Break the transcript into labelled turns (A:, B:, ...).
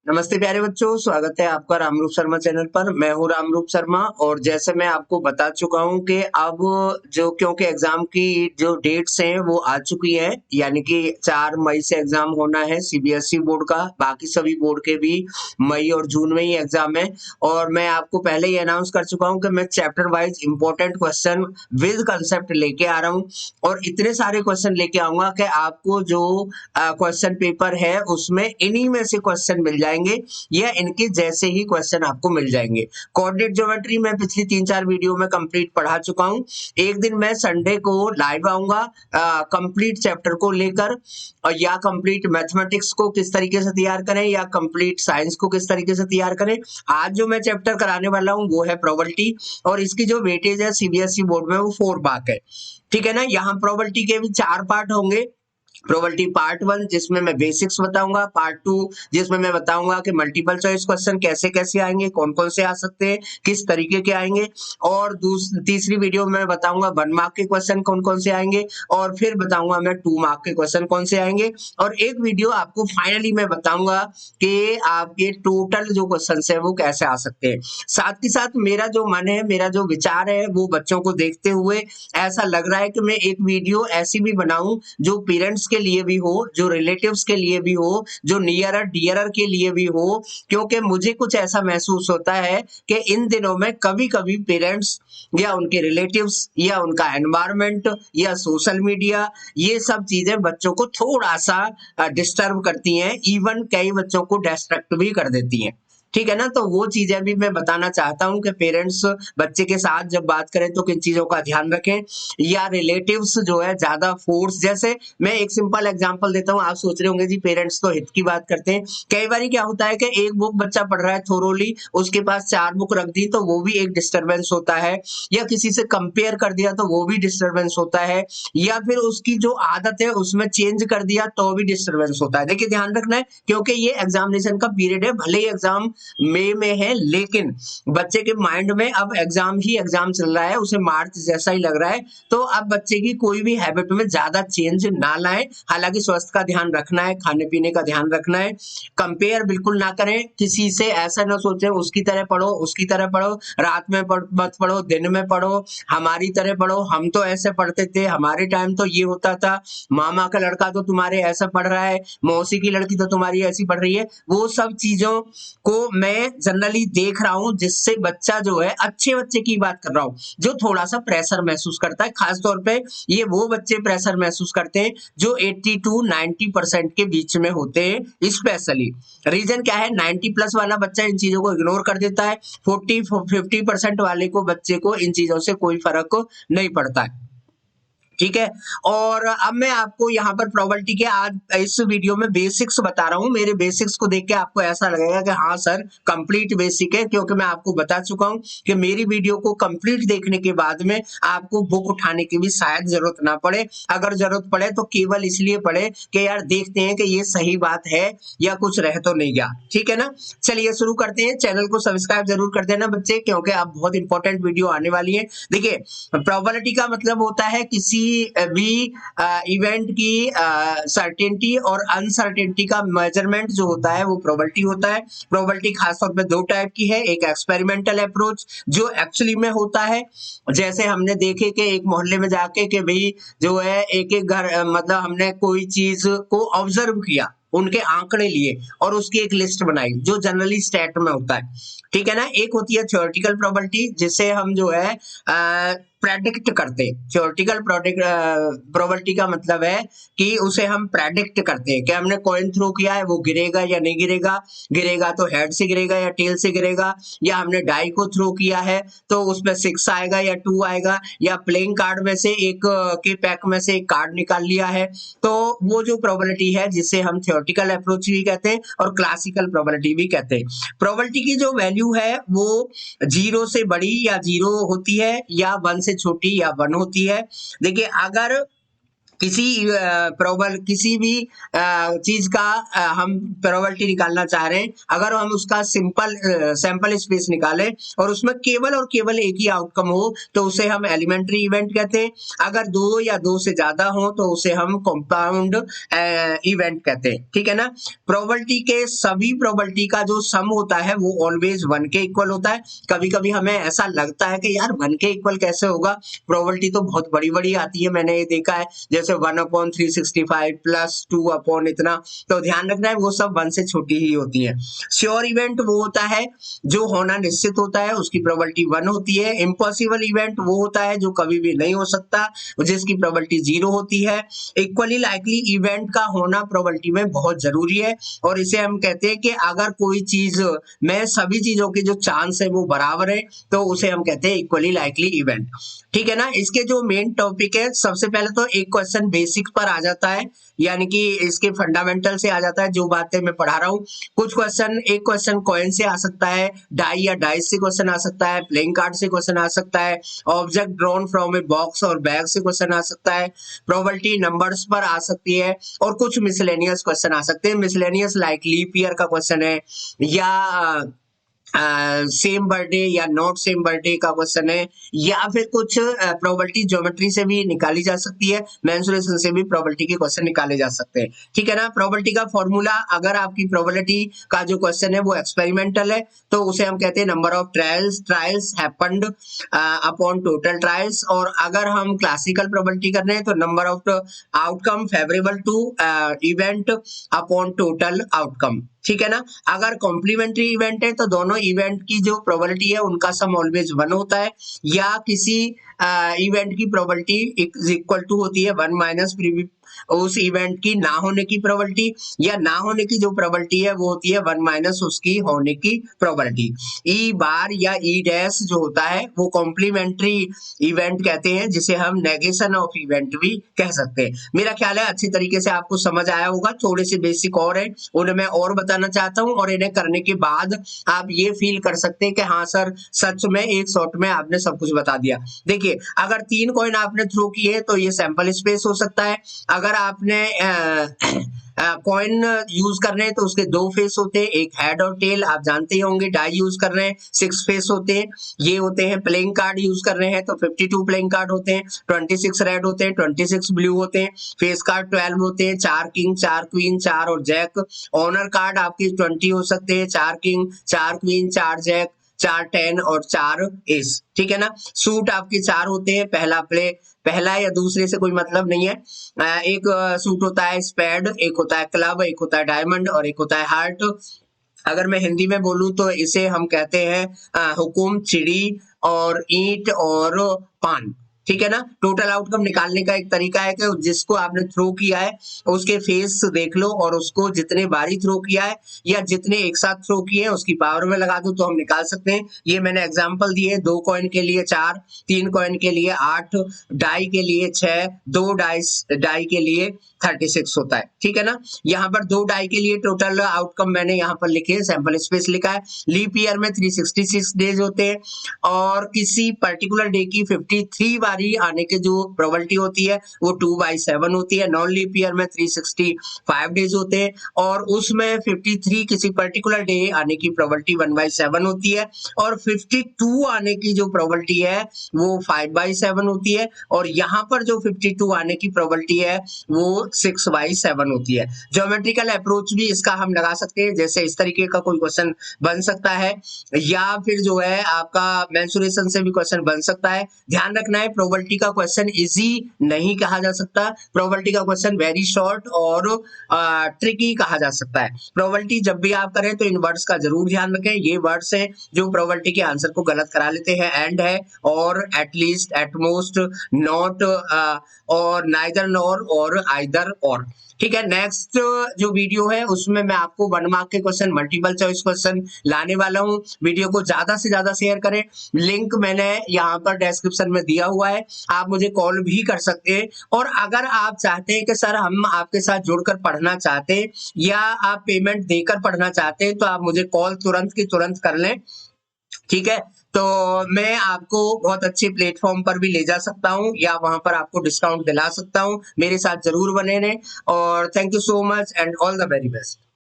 A: नमस्ते प्यारे बच्चों, स्वागत है आपका रामरूप शर्मा चैनल पर। मैं हूँ रामरूप शर्मा और जैसे मैं आपको बता चुका हूँ कि अब जो क्योंकि एग्जाम की जो डेट्स हैं वो आ चुकी है, यानी कि 4 मई से एग्जाम होना है सीबीएसई बोर्ड का। बाकी सभी बोर्ड के भी मई और जून में ही एग्जाम है और मैं आपको पहले ही अनाउंस कर चुका हूँ कि मैं chapter wise important question with concept लेके आ रहा हूँ और इतने सारे क्वेश्चन लेके आऊंगा कि आपको जो क्वेश्चन पेपर है उसमें इन्हीं में से क्वेश्चन मिल जाएंगे या इनके जैसे ही क्वेश्चन आपको मिल जाएंगे। कोऑर्डिनेट ज्योमेट्री मैं पिछली 3-4 वीडियो में कंप्लीट पढ़ा चुका हूँ। एक दिन मैं संडे को लाइव आऊंगा कंप्लीट चैप्टर को लेकर, और या कंप्लीट मैथमेटिक्स को किस तरीके से तैयार करें या कंप्लीट साइंस को किस तरीके से तैयार करें। आज जो मैं चैप्टर कराने वाला हूँ वो है प्रोबेबिलिटी और इसकी जो वेटेज है सीबीएसई बोर्ड में वो 4 मार्क है। ठीक है ना। यहाँ प्रोबेबिलिटी के भी 4 पार्ट होंगे। प्रोबेबिलिटी पार्ट 1 जिसमें मैं बेसिक्स बताऊंगा, पार्ट 2 जिसमें मैं बताऊंगा कि मल्टीपल चॉइस क्वेश्चन कैसे कैसे आएंगे, कौन कौन से आ सकते हैं, किस तरीके के आएंगे, और तीसरी वीडियो में बताऊंगा 1 मार्क के क्वेश्चन कौन कौन से आएंगे और फिर बताऊंगा मैं 2 मार्क के क्वेश्चन कौन से आएंगे, और एक वीडियो आपको फाइनली मैं बताऊंगा कि आपके टोटल जो क्वेश्चन है वो कैसे आ सकते हैं। साथ ही साथ मेरा जो मन है, मेरा जो विचार है वो बच्चों को देखते हुए ऐसा लग रहा है कि मैं एक वीडियो ऐसी भी बनाऊं जो पेरेंट्स के लिए भी हो, जो रिलेटिव्स के लिए भी हो, जो नियरर डियरर के लिए भी हो, क्योंकि मुझे कुछ ऐसा महसूस होता है कि इन दिनों में कभी-कभी पेरेंट्स या उनके रिलेटिव्स या उनका एनवायरनमेंट या सोशल मीडिया, ये सब चीजें बच्चों को थोड़ा सा डिस्टर्ब करती हैं, इवन कई बच्चों को डिस्ट्रैक्ट भी कर देती हैं। ठीक है ना। तो वो चीजें भी मैं बताना चाहता हूं कि पेरेंट्स बच्चे के साथ जब बात करें तो किन चीजों का ध्यान रखें, या रिलेटिव्स जो है ज्यादा फोर्स, जैसे मैं एक सिंपल एग्जांपल देता हूं। आप सोच रहे होंगे जी पेरेंट्स तो हित की बात करते हैं। कई बार क्या होता है कि एक बुक बच्चा पढ़ रहा है थोरोली, उसके पास 4 बुक रख दी तो वो भी एक डिस्टरबेंस होता है, या किसी से कंपेयर कर दिया तो वो भी डिस्टरबेंस होता है, या फिर उसकी जो आदत है उसमें चेंज कर दिया तो भी डिस्टरबेंस होता है। देखिए ध्यान रखना है क्योंकि ये एग्जामिनेशन का पीरियड है, भले ही एग्जाम मई में है लेकिन बच्चे के माइंड में अब एग्जाम ही एग्जाम चल रहा है, उसे मार्च जैसा ही लग रहा है। तो अब बच्चे की कोई भी हैबिट में ज्यादा चेंज ना लाएं। हालांकि स्वास्थ्य का ध्यान रखना है, खाने पीने का ध्यान रखना है, कंपेयर बिल्कुल ना करें किसी से। ऐसा ना सोचें उसकी तरह पढ़ो, उसकी तरह पढ़ो, रात में मत पढ़ो, दिन में पढ़ो, हमारी तरह पढ़ो, हम तो ऐसे पढ़ते थे, हमारे टाइम तो ये होता था, मामा का लड़का तो तुम्हारे ऐसा पढ़ रहा है, मौसी की लड़की तो तुम्हारी ऐसी पढ़ रही है। वो सब चीजों को मैं जनरली देख रहा हूं, जिससे बच्चा जो है, अच्छे बच्चे की बात कर रहा हूं, जो थोड़ा सा प्रेशर महसूस करता है। खास तौर पे ये वो बच्चे प्रेशर महसूस करते हैं जो 80 टू 90% के बीच में होते हैं। स्पेशली रीजन क्या है, 90 प्लस वाला बच्चा इन चीजों को इग्नोर कर देता है, 40-50% वाले को बच्चे को इन चीजों से कोई फर्क नहीं पड़ता है। ठीक है। और अब मैं आपको यहाँ पर प्रोबेबिलिटी के आज इस वीडियो में बेसिक्स बता रहा हूँ। मेरे बेसिक्स को देख के आपको ऐसा लगेगा कि हाँ सर कंप्लीट बेसिक है, क्योंकि मैं आपको बता चुका हूँ कि मेरी वीडियो को कंप्लीट देखने के बाद में आपको बुक उठाने की भी शायद जरूरत ना पड़े। अगर जरूरत पड़े तो केवल इसलिए पड़े कि यार देखते हैं कि ये सही बात है या कुछ रह तो नहीं गया। ठीक है ना। चलिए शुरू करते हैं। चैनल को सब्सक्राइब जरूर कर देना बच्चे, क्योंकि अब बहुत इंपॉर्टेंट वीडियो आने वाली है। देखिए प्रोबेबिलिटी का मतलब होता है किसी भी इवेंट की सर्टेनिटी और अनसर्टेनिटी का मेजरमेंट जो होता है वो प्रोबेबिलिटी होता है। प्रोबेबिलिटी खासतौर पे 2 टाइप की है, एक एक्सपेरिमेंटल अप्रोच जो एक्चुअली में होता है, जैसे हमने देखे कि एक मोहल्ले में जाके कि भाई जो है एक एक घर मतलब हमने कोई चीज को ऑब्जर्व किया, उनके आंकड़े लिए और उसकी एक लिस्ट बनाई, जो जनरली स्टैट में होता है। ठीक है ना। एक होती है थ्योरेटिकल प्रोबेबिलिटी, जिसे हम जो है प्रेडिक्ट करते हैं। थ्योरेटिकल प्रोबेबिलिटी का मतलब है कि उसे हम प्रेडिक्ट करते हैं कि हमने कॉइन थ्रो किया है, वो गिरेगा या नहीं गिरेगा, गिरेगा तो हेड से गिरेगा या टेल से गिरेगा, या हमने डाई को थ्रो किया है तो उसमें 6 आएगा या 2 आएगा, या प्लेइंग कार्ड में से एक के पैक में से एक कार्ड निकाल लिया है। तो वो जो प्रोबेबिलिटी है जिसे हम थ्योरेटिकल अप्रोच भी कहते हैं और क्लासिकल प्रोबेबिलिटी भी कहते हैं। प्रोबेबिलिटी की जो वैल्यू है वो 0 से बड़ी या 0 होती है, या 1 से छोटी या 1 होती है। देखिए अगर किसी भी चीज का हम प्रोबेबिलिटी निकालना चाह रहे हैं, अगर हम उसका सैंपल स्पेस निकालें और उसमें केवल और केवल एक ही आउटकम हो तो उसे हम एलिमेंट्री इवेंट कहते हैं। अगर दो या दो से ज्यादा हो तो उसे हम कंपाउंड इवेंट कहते हैं। ठीक है ना। सभी प्रोबेबिलिटी का जो सम होता है वो ऑलवेज 1 के इक्वल होता है। कभी कभी हमें ऐसा लगता है कि यार 1 के इक्वल कैसे होगा, प्रोबेबिलिटी तो बहुत बड़ी बड़ी आती है, मैंने ये देखा है, जैसे 1/365 प्लस 2 अपॉन इतना। तो ध्यान रखना है वो सब 1 से छोटी ही होती है। श्योर इवेंट वो होता है जो होना निश्चित होता है, उसकी प्रोबेबिलिटी 1 होती है। इम्पॉसिबल इवेंट वो होता है जो कभी भी नहीं हो सकता, जिसकी प्रोबेबिलिटी 0 होती है। इक्वली लाइकली इवेंट का होना प्रोबेबिलिटी में बहुत जरूरी है, और इसे हम कहते हैं कि अगर कोई चीज में सभी चीजों के जो चांस है वो बराबर है तो उसे हम कहते हैं इक्वली लाइकली इवेंट। ठीक है ना। इसके जो मेन टॉपिक है, सबसे पहले तो एक क्वेश्चन बेसिक पर आ जाता है, यानी कि इसके फंडामेंटल से आ जाता है, जो बातें मैं पढ़ा रहा हूँ। एक क्वेश्चन कॉइन से आ सकता है, डाई या डाइस से क्वेश्चन आ सकता है, प्लेइंग कार्ड से क्वेश्चन आ सकता है, object drawn from a box और बैग से क्वेश्चन आ सकता है, प्रोबेबिलिटी नंबर्स पर आ सकती है, और कुछ मिसलेनियस क्वेश्चन आ सकते हैं। मिसलेनियस लाइक लीप ईयर का क्वेश्चन है, या सेम बर्थडे या नॉट सेम बर्थडे का क्वेश्चन है, या फिर कुछ प्रोबेबिलिटी ज्योमेट्री से भी निकाली जा सकती है, मेंसुरेशन से भी प्रोबेबिलिटी के क्वेश्चन निकाले जा सकते हैं। ठीक है ना। प्रोबेबिलिटी का फॉर्मूला, अगर आपकी प्रोबेबिलिटी का जो क्वेश्चन है वो एक्सपेरिमेंटल है तो उसे हम कहते हैं number of trials happened upon total trials, और अगर हम क्लासिकल प्रोबेबिलिटी कर रहे हैं तो number of outcome favourable to event upon total outcome. ठीक है ना। अगर कॉम्प्लीमेंट्री इवेंट है तो दोनों इवेंट की जो प्रोबेबिलिटी है उनका सम ऑलवेज 1 होता है, या किसी इवेंट की प्रोबेबिलिटी इक्वल टू होती है 1 माइनस उस इवेंट की ना होने की प्रोबेबिलिटी, या ना होने की जो प्रोबेबिलिटी है वो होती है 1 माइनस उसकी होने की प्रोबेबिलिटी। ई बार या ई डैश जो होता है वो कॉम्प्लीमेंट्री इवेंट कहते हैं, जिसे हम नेगेशन ऑफ इवेंट भी कह सकते हैं। मेरा ख्याल है अच्छी तरीके से आपको समझ आया होगा। थोड़े से बेसिक और है, उन्हें मैं और बताना चाहता हूँ, और इन्हें करने के बाद आप ये फील कर सकते हैं कि हाँ सर, सच में एक शॉट में आपने सब कुछ बता दिया। देखिए, अगर 3 कॉइन आपने थ्रो किए तो ये सैंपल स्पेस हो सकता है। अगर आपने कॉइन यूज कर रहे हैं तो उसके 2 फेस होते हैं, एक हेड और टेल, आप जानते ही होंगे। डाई यूज कर रहे हैं 6 फेस होते हैं, ये होते हैं। प्लेइंग कार्ड यूज कर रहे हैं तो 52 प्लेइंग कार्ड होते हैं, 26 रेड होते हैं, 26 ब्लू होते हैं। फेस कार्ड 12 होते हैं, 4 किंग 4 क्वीन 4 और जैक। ऑनर कार्ड आपकी 20 हो सकते हैं, 4 किंग 4 क्वीन 4 जैक 4 10 और 4 एस। ठीक है ना। सूट आपके 4 होते हैं, पहला या दूसरे से कोई मतलब नहीं है। एक सूट होता है स्पेड, एक होता है क्लब, एक होता है डायमंड और एक होता है हार्ट। अगर मैं हिंदी में बोलूं तो इसे हम कहते हैं हुकुम, चिड़ी और ईंट और पान। ठीक है ना। टोटल आउटकम निकालने का एक तरीका है कि जिसको आपने थ्रो किया है उसके फेस देख लो, और उसको जितने बारी थ्रो किया है या जितने एक साथ थ्रो किए हैं उसकी पावर में लगा दो तो हम निकाल सकते हैं। ये मैंने एग्जांपल दिए, 2 कॉइन के लिए 4, 3 कॉइन के लिए 8, डाई के लिए 6, 2 डाई के लिए 36 होता है। ठीक है ना। यहाँ पर 2 डाई के लिए टोटल आउटकम मैंने यहाँ पर लिखे, सैंपल स्पेस लिखा है। लीप ईयर में 366 डेज होते हैं, और किसी पर्टिकुलर डे की 53 बारी आने की जो प्रोबेबिलिटी होती है वो 2/7 होती है। नॉन लीप ईयर में 365 डेज होते हैं, और उसमें 53 किसी पर्टिकुलर डे आने की प्रोबेबिलिटी 1/7 होती है, और 52 आने की जो प्रोबेबिलिटी है वो 5/7 होती है, और यहाँ पर जो 52 आने की प्रोबेबिलिटी है वो 6/7 होती है। ज्योमेट्रिकल अप्रोच भी इसका हम लगा सकते हैं, जैसे इस तरीके का कोई क्वेश्चन बन सकता है, या फिर जो है आपका मेंसुरेशन से भी क्वेश्चन बन सकता है। ध्यान रखना है, प्रोबेबिलिटी का क्वेश्चन इजी नहीं कहा जा सकता, प्रोबेबिलिटी का क्वेश्चन वेरी शॉर्ट और ट्रिकी कहा जा सकता है। प्रोबेबिलिटी जब भी आप करें तो इन वर्ड्स का जरूर ध्यान रखें। ये वर्ड्स हैं जो प्रोबेबिलिटी के आंसर को गलत करा लेते हैं। एंड है, और, एटलीस्ट, एटमोस्ट, नॉट, और नाइदर नॉर, और आइदर और। ठीक है। नेक्स्ट जो वीडियो है उसमें मैं आपको 1 मार्क के क्वेश्चन, मल्टीपल चॉइस क्वेश्चन लाने वाला हूं। वीडियो को ज्यादा से ज्यादा शेयर करें। लिंक मैंने यहाँ पर डिस्क्रिप्शन में दिया हुआ है, आप मुझे कॉल भी कर सकते हैं। और अगर आप चाहते हैं कि सर हम आपके साथ जुड़कर पढ़ना चाहते हैं, या आप पेमेंट देकर पढ़ना चाहते हैं, तो आप मुझे कॉल तुरंत की तुरंत कर लें। ठीक है? तो मैं आपको बहुत अच्छे प्लेटफ़ॉर्म पर भी ले जा सकता हूँ या वहाँ पर आपको डिस्काउंट दिला सकता हूँ। मेरे साथ ज़रूर बने रहें और thank you so much and all the very best.